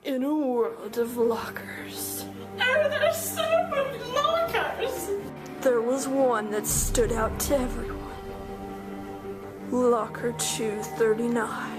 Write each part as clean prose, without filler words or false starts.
In a world of lockers. Oh, there's so many lockers! There was one that stood out to everyone. Locker 239.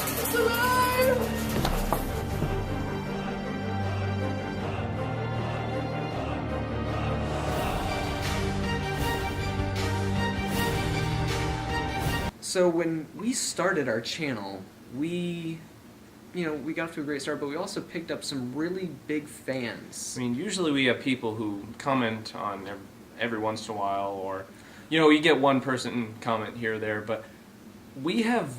It's alive! So when we started our channel, we got off to a great start, but we also picked up some really big fans. I mean, usually we have people who comment on every once in a while, or, you get one person comment here or there, but we have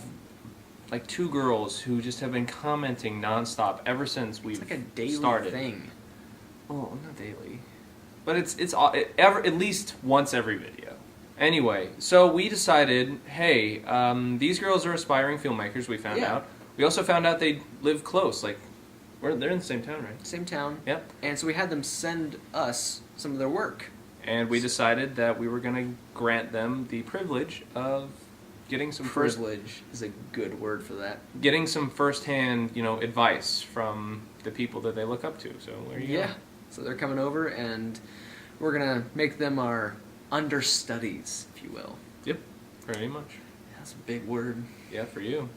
like 2 girls who just have been commenting nonstop ever since we've It's like a daily started. thing. Well, not daily, but it's at least once every video. Anyway, so we decided, hey, these girls are aspiring filmmakers. We found out. We also found out they live close. Like, they're in the same town, right? Same town. Yep. And so we had them send us some of their work. And we decided that we were going to grant them the privilege of getting some Privilege is a good word for that. getting some firsthand, advice from the people that they look up to. So there you go. Yeah. So they're coming over, and we're gonna make them our understudies, if you will. Yep. Pretty much. That's a big word. Yeah, for you.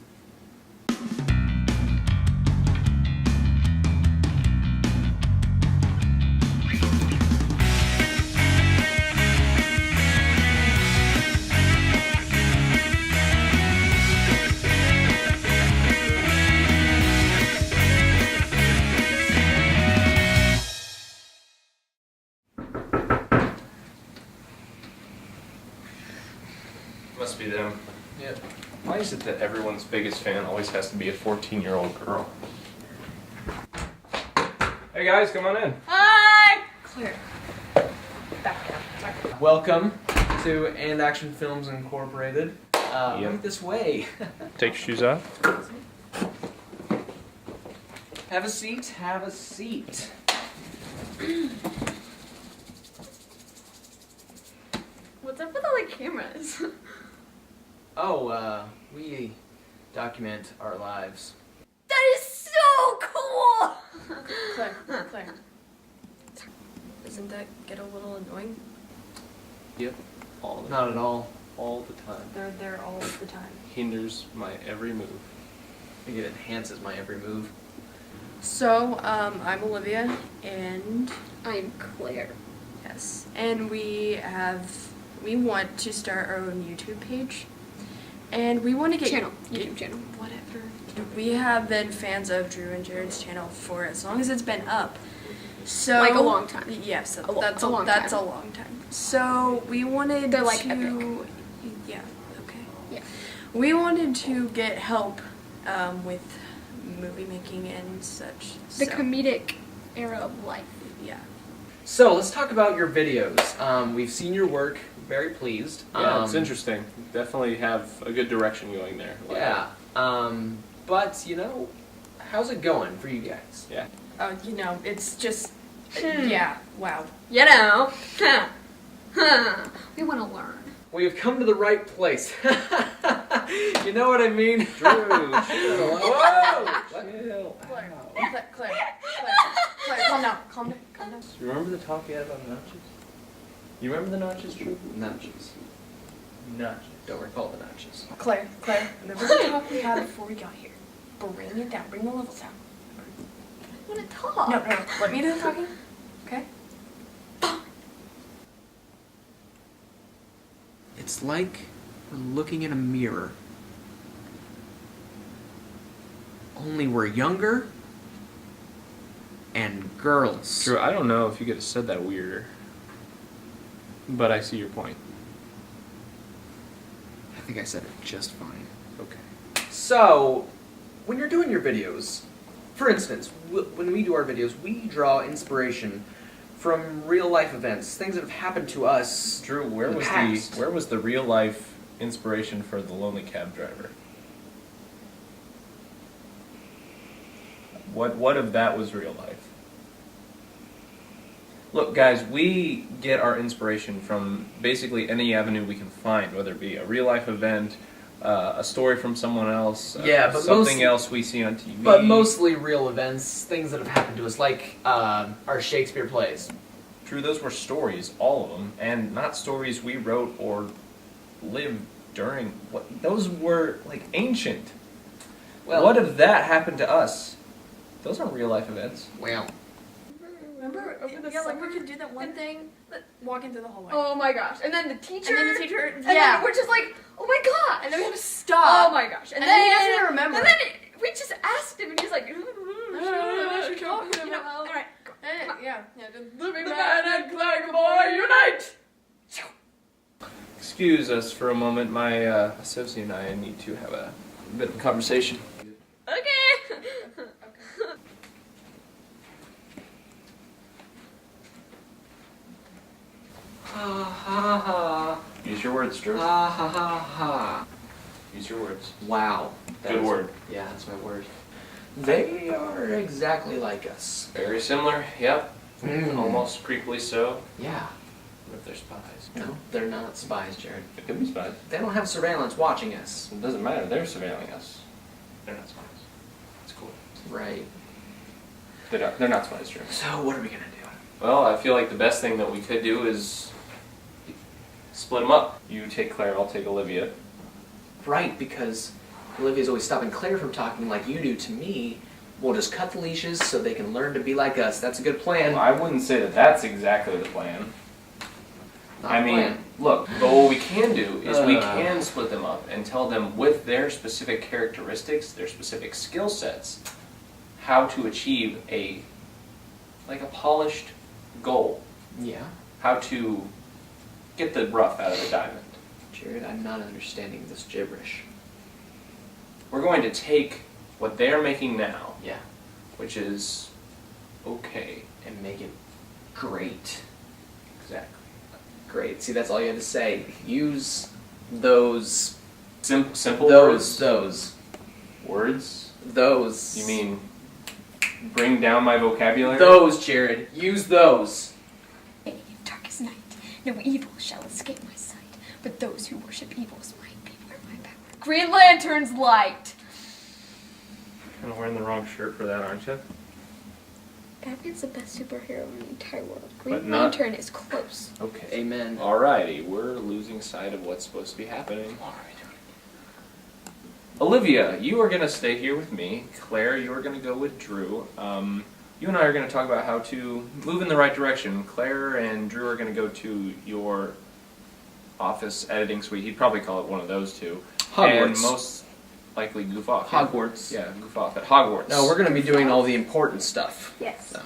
Must be them. Yep. Why is it that everyone's biggest fan always has to be a 14-year-old girl? Hey guys, come on in. Hi! Claire. Back down. Back. Welcome to And Action Films Incorporated. Right this way. Take your shoes off. Have a seat. Have a seat. What's up with all the cameras? Oh, we document our lives. That is so cool! Claire. Doesn't that get a little annoying? Yep. All the Not at all. All the time. They're there all the time. Hinders my every move. I think it enhances my every move. So, I'm Olivia, and I'm Claire. yes, and we want to start our own YouTube page, and we want to get YouTube channel. whatever. We have been fans of Drew and Jarryd's channel for as long as it's been up. So Like a long time. Yes, A that's long a time. long time. So we wanted They're like to, epic. yeah, okay. Yeah. We wanted to get help with movie making and such. The so, comedic era of life. yeah. So let's talk about your videos. We've seen your work. Very pleased. Yeah, it's interesting. Definitely have a good direction going there. Yeah. But how's it going for you guys? Yeah. Oh, it's just, yeah, wow. You know. We want to learn. Well, you've come to the right place. You know what I mean? Drew, chill. Whoa! Chill. Claire, calm down. You remember the talk you had about notches? You remember the notches, Drew? Notches. Notches. Don't recall the notches. Claire, remember the talk we had before we got here? Bring it down, bring the levels down. I want to talk. No, let me do the talking, okay? It's like we're looking in a mirror. Only we're younger and girls. Drew, I don't know if you could have said that weirder, but I see your point. I think I said it just fine. Okay. So, when you're doing your videos, for instance, when we do our videos, we draw inspiration from real life events, things that have happened to us. Drew, where was the real life inspiration for the lonely cab driver? What of that was real life? Look, guys, we get our inspiration from basically any avenue we can find, whether it be a real life event, a story from someone else, Yeah, but something else we see on TV. But mostly real events, things that have happened to us, like our Shakespeare plays. True, those were stories, all of them, and not stories we wrote or lived during. Those were like ancient. Well, What if that happened to us? Those aren't real life events. Well, Remember over the Yeah, like summer? we could do that one thing, walking through the hallway. Oh my gosh! And then the teacher. And then the teacher, And yeah. then we're just like, oh my gosh! And then we have to stop. Oh my gosh! And then he doesn't even remember. And then we just asked him, and he's like, What are you talking about? All right. Yeah. Just Living man and Clank boy unite! Excuse us for a moment. My associate and I need to have a bit of a conversation. Okay. ha ha ha, Use your words, Drew. ha ha ha ha. Use your words. Wow. Good word. Yeah, that's my word. They are exactly like us. Very similar. Yep. Mm. Almost creepily so. Yeah. What if they're spies? No, they're not spies, Jared. It could be spies. They don't have surveillance watching us. It doesn't matter. They're surveilling us. They're not spies. It's cool. Right. They're not spies, Drew. So what are we gonna do? Well, I feel like the best thing that we could do is split them up. You take Claire, I'll take Olivia. Right, because Olivia's always stopping Claire from talking like you do to me. We'll just cut the leashes so they can learn to be like us. That's a good plan. Well, I wouldn't say that that's exactly the plan. Not I a mean, plan. look, but what we can do is we can split them up and tell them with their specific characteristics, their specific skill sets, how to achieve a polished goal. Yeah. How to get the rough out of the diamond. Jared, I'm not understanding this gibberish. We're going to take what they're making now, Yeah. which is okay. And make it great. Exactly. Great. See, that's all you had to say. Use those. Simple Those. words. Those. You mean bring down my vocabulary? Those, Jared. Use those. In darkest night, no evil shall escape my sight, but those who worship evil's might beware my power. Green Lantern's light. Kind of wearing the wrong shirt for that, aren't you? Batman's the best superhero in the entire world. But Green not- Lantern is close. Okay. Amen. Alrighty, we're losing sight of what's supposed to be happening. Olivia, you are going to stay here with me. Claire, you are going to go with Drew. You and I are going to talk about how to move in the right direction. Claire and Drew are going to go to your office editing suite. He'd probably call it one of those two. Hogwarts. And most likely goof off. Hogwarts. Yeah, goof off at Hogwarts. No, we're going to be doing all the important stuff. Yes. So,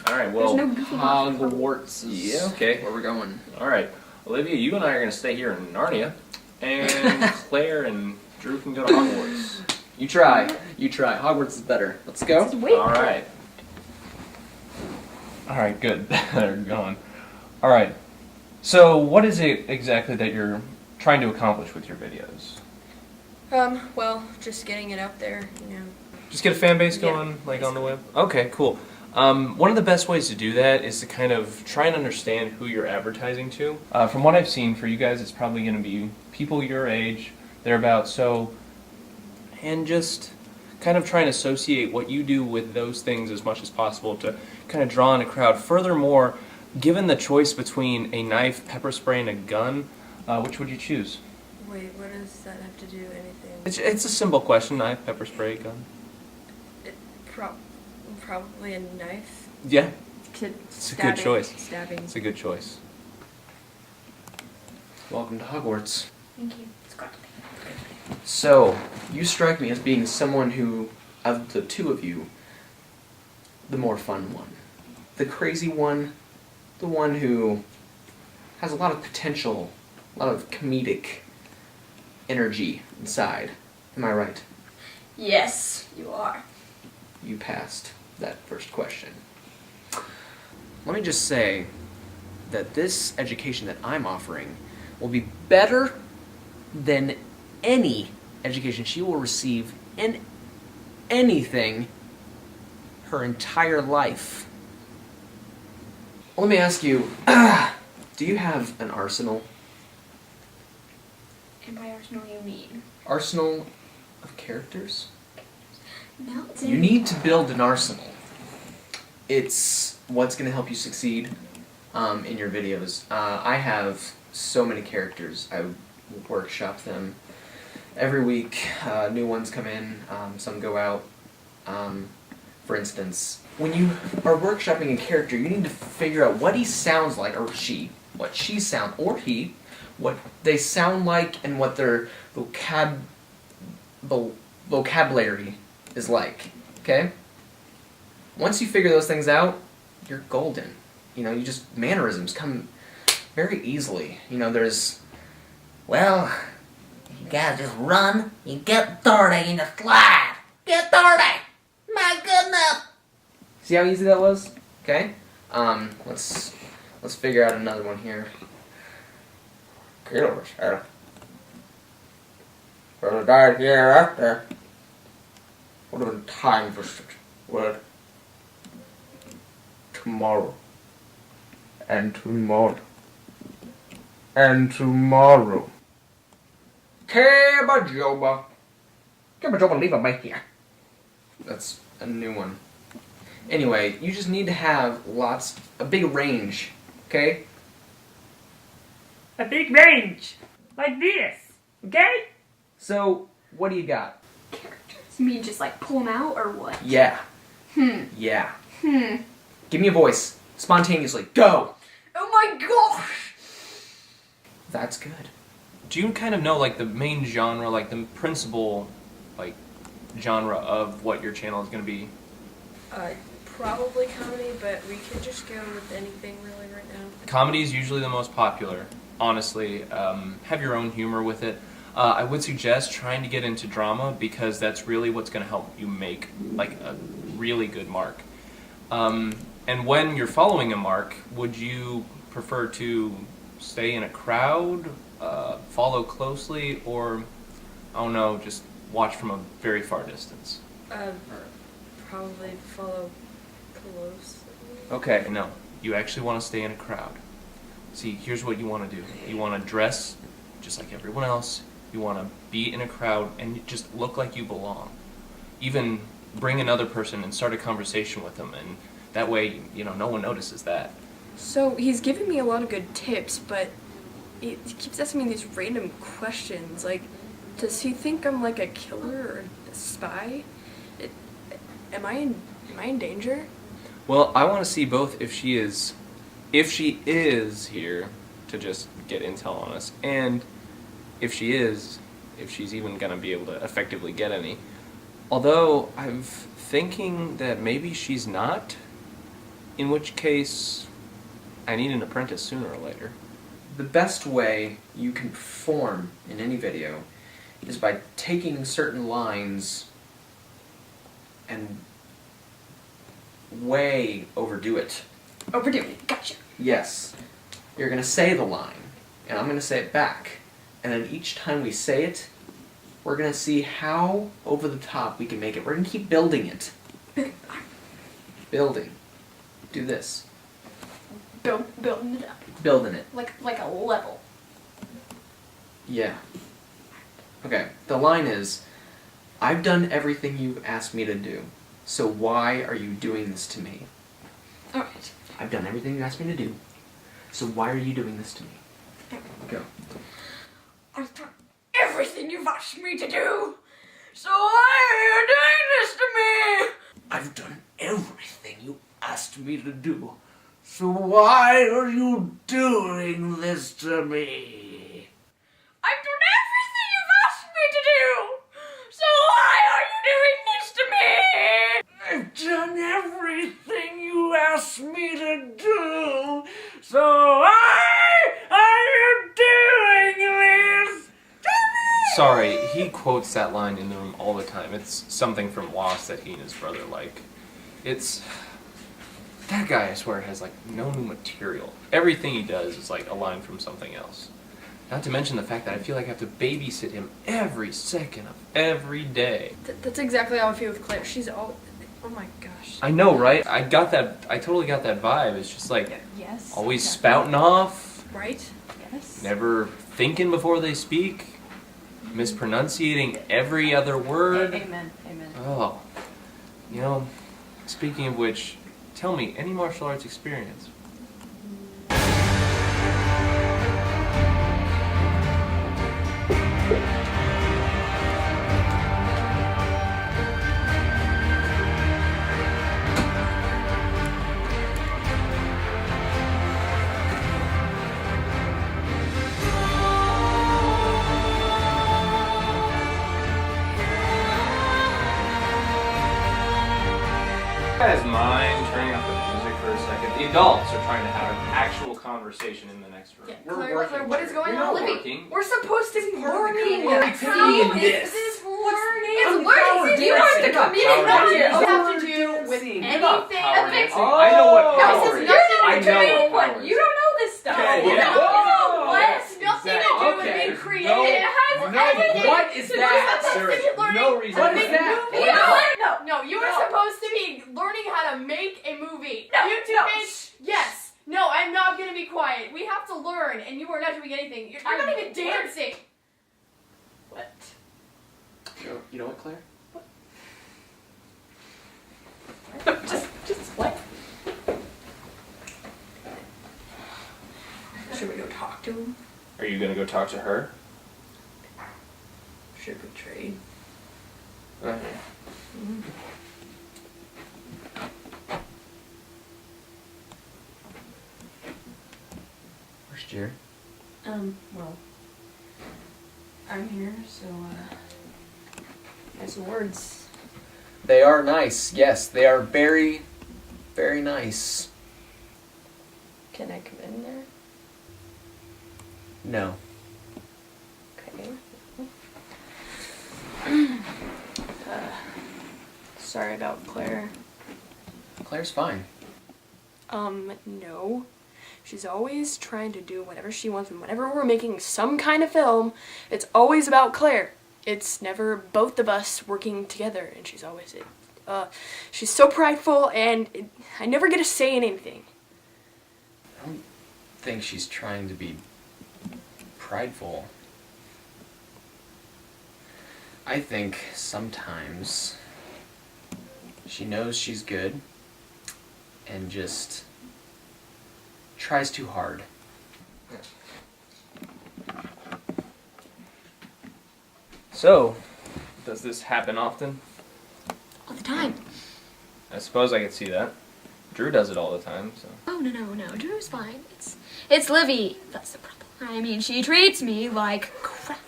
Alright, well, There's no goofy off. Hogwarts is Yeah, okay. where we're going. alright. Olivia, you and I are going to stay here in Narnia. And Claire and Drew can go to Hogwarts. You try. You try. Hogwarts is better. Let's go. This is way Alright. Alright, good. They're gone. Alright. So, what is it exactly that you're trying to accomplish with your videos? Well, just getting it out there, Just get a fan base Yeah, going, like on the web? Okay, cool. One of the best ways to do that is to kind of try and understand who you're advertising to. From what I've seen, for you guys, it's probably going to be people your age, thereabouts, so... And just kind of try and associate what you do with those things as much as possible to kind of draw in a crowd. Furthermore, given the choice between a knife, pepper spray, and a gun, which would you choose? Wait, what does that have to do anything? It's a simple question, knife, pepper spray, gun. Probably a knife. Yeah, It's a good choice. Stabbing. it's a good choice. Welcome to Hogwarts. Thank you. It's got to be. So, you strike me as being someone who, of the two of you, the more fun one. The crazy one, the one who has a lot of potential, a lot of comedic energy inside. Am I right? Yes, you are. You passed that first question. Let me just say that this education that I'm offering will be better than any education she will receive in anything her entire life. Let me ask you, do you have an arsenal? And by arsenal you mean? arsenal of characters. Melton. You need to build an arsenal. It's what's going to help you succeed in your videos. I have so many characters. I workshop them every week. New ones come in, some go out. For instance, when you are workshopping a character, you need to figure out what he sounds like, or she, what she sounds, or he, what they sound like, and what their vocabulary is like. Okay? Once you figure those things out, you're golden. You know, you just, mannerisms come very easily. You know, there's, Well, you gotta just run, you get dirty, and you slide. Get dirty! My goodness! see how easy that was? Okay? Let's figure out another one here. Get over here. Well, died here after. What are the time for such word? Tomorrow. And tomorrow. And tomorrow. Kebajoba. Kebajoba, leave him here. That's a new one. Anyway, you just need to have a big range, okay? A big range, like this, okay? So, what do you got? Characters. You mean just like pull them out or what? Yeah. Yeah. Give me a voice. Spontaneously. Go! Oh my gosh! That's good. Do you kind of know like the main genre, like the principal, like genre of what your channel is going to be? Probably comedy, but we could just go with anything really right now. Comedy is usually the most popular, honestly. Have your own humor with it. I would suggest trying to get into drama because that's really what's going to help you make like a really good mark. And when you're following a mark, would you prefer to stay in a crowd, follow closely, or, I don't know, just watch from a very far distance? Probably follow close. Okay, no. You actually want to stay in a crowd. See, here's what you want to do. You want to dress just like everyone else. You want to be in a crowd and just look like you belong. Even bring another person and start a conversation with them, and that way, you know, no one notices that. So he's giving me a lot of good tips, but he keeps asking me these random questions. Like, does he think I'm like a killer or a spy? Am I in danger? Well, I want to see both if she is here to just get intel on us, and if she's even going to be able to effectively get any. Although I'm thinking that maybe she's not, in which case I need an apprentice sooner or later. The best way you can perform in any video is by taking certain lines and way overdo it. Overdo it. Gotcha. Yes. You're going to say the line, and I'm going to say it back. And then each time we say it, we're going to see how over the top we can make it. We're going to keep building it. Building. Do this. Building it up. Building it. Like a level. Yeah. Okay, the line is, I've done everything you've asked me to do, so why are you doing this to me? Alright. I've done everything you asked me to do, so why are you doing this to me? Go. I've done everything you've asked me to do, so why are you doing this to me? I've done everything you asked me to do. So why are you doing this to me? I've done everything you've asked me to do, so why are you doing this to me? I've done everything you asked me to do. So why are you doing this to me? Sorry, he quotes that line in the room all the time. It's something from Lost that he and his brother like. It's... That guy, I swear, has like no new material. Everything he does is like a line from something else. Not to mention the fact that I feel like I have to babysit him every second of every day. That's exactly how I feel with Claire. She's all... Oh my gosh. I know, right? I totally got that vibe. It's just like, Yes. always definitely. spouting off, Right? Yes. never thinking before they speak. mispronunciating every other word. Amen. Amen. Oh, you know, speaking of which, tell me, any martial arts experience? Guys mind turning off the music for a second? The adults are trying to have an actual conversation in the next room. Claire, what is going We're on? not Libby, working. we're supposed to be learning. creativity in How this. is this learning? I'm It's learning. power You are dancing. the You're not comedian. power Nothing dancing. have to do with You're anything not power of dancing. it. I know what No, power this is. is nothing I to know do what with power you is. don't know this stuff. Okay, You yeah. don't know Whoa. what? Yes, Nothing to exactly. do with Okay. being creative. It has No, everything what is to do that? with There is learning no reason how to What is make that? movies. What is that? No, you were supposed to be learning how to make a movie. No, YouTube no. page. Yes. No, I'm not gonna be quiet. We have to learn, and you are not doing anything. You're not even dancing. What? You know what, Claire? Just what? Should we go talk to him? Are you gonna go talk to her? Should we trade? Where's Jarryd? Well, I'm here, so, nice words. They are nice. Yes, they are very, very nice. Can I come in there? No. Okay. Sorry about Claire. Claire's fine. No. She's always trying to do whatever she wants, and whenever we're making some kind of film, it's always about Claire. It's never both of us working together, and she's always she's so prideful, and I never get to say anything. I don't think she's trying to be prideful. I think sometimes she knows she's good and just tries too hard. So, does this happen often? All the time. I suppose I could see that. Drew does it all the time, so. Oh, no. Drew's fine. It's Livy. That's the problem. I mean, she treats me like crap.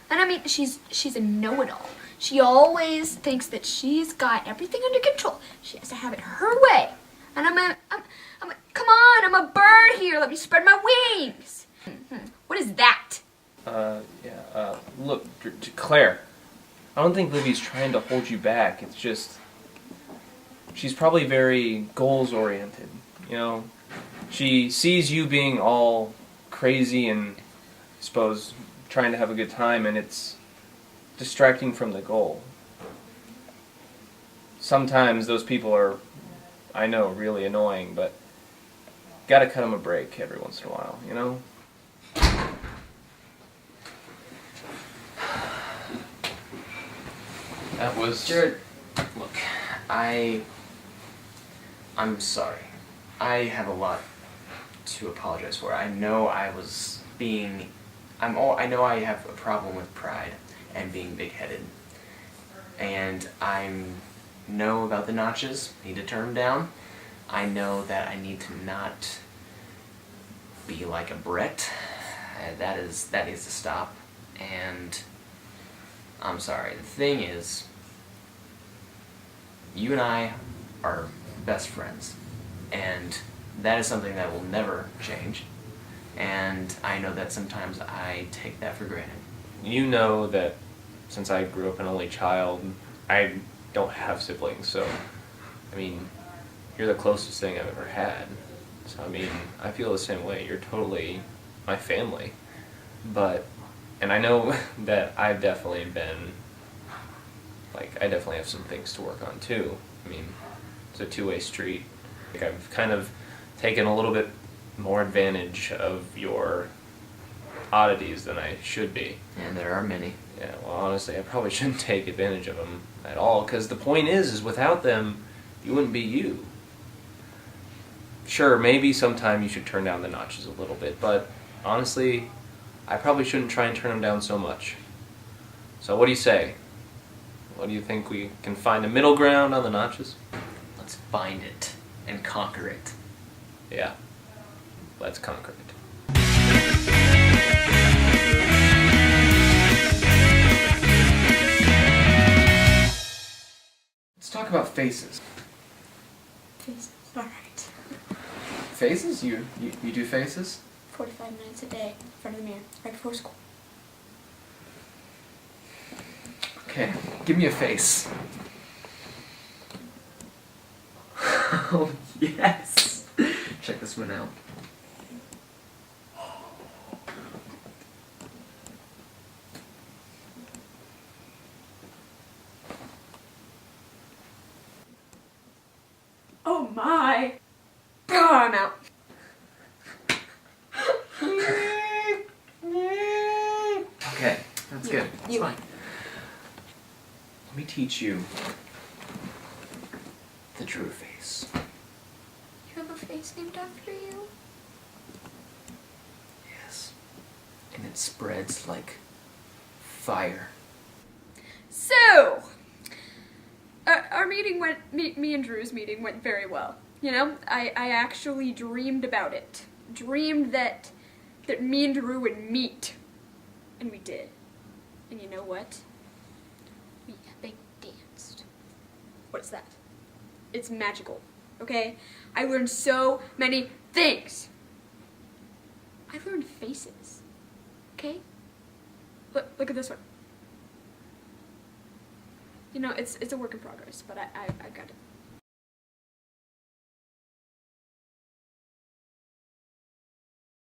And I mean, she's a know-it-all. She always thinks that she's got everything under control. She has to have it her way. And come on, I'm a bird here. Let me spread my wings. What is that? Look, Claire, I don't think Livy's trying to hold you back. It's just, she's probably very goals-oriented, you know? She sees you being all crazy and, I suppose, trying to have a good time, and it's distracting from the goal. Sometimes those people are, I know, really annoying, but gotta cut them a break every once in a while, you know? That was... Jarryd, look, I'm sorry. I have a lot to apologize for. I know I was being... I know I have a problem with pride and being big-headed. And I know about the notches, need to turn them down. I know that I need to not be like a Brett. That needs to stop. And I'm sorry. The thing is, you and I are best friends, and that is something that will never change. And I know that sometimes I take that for granted. You know that since I grew up an only child, I don't have siblings, so, I mean, you're the closest thing I've ever had. So, I mean, I feel the same way. You're totally my family. But, and I know that I've definitely been, like, I definitely have some things to work on too. I mean, it's a two-way street. Like, I've kind of taken a little bit more advantage of your oddities than I should be. And there are many. Yeah, well, honestly, I probably shouldn't take advantage of them at all, because the point is without them, you wouldn't be you. Sure, maybe sometime you should turn down the notches a little bit, but honestly, I probably shouldn't try and turn them down so much. So what do you say? What do you think, we can find a middle ground on the notches? Let's find it and conquer it. Yeah, let's conquer it. Let's talk about faces. Faces. Alright. Faces? You do faces? 45 minutes a day in front of the mirror, right before school. Okay, give me a face. Oh, yes! Check this one out. Oh my! Oh, I'm out. Okay, that's good. That's You fine. Let me teach you The true face. You have a face named after you? Yes. And it spreads like fire. So, our meeting went, me and Drew's meeting went very well. You know, I actually dreamed about it. Dreamed that me and Drew would meet. And we did. And you know what? We epic danced. What is that? It's magical, okay? I learned so many things. I learned faces, okay? Look at this one. You know, it's a work in progress, but I got it.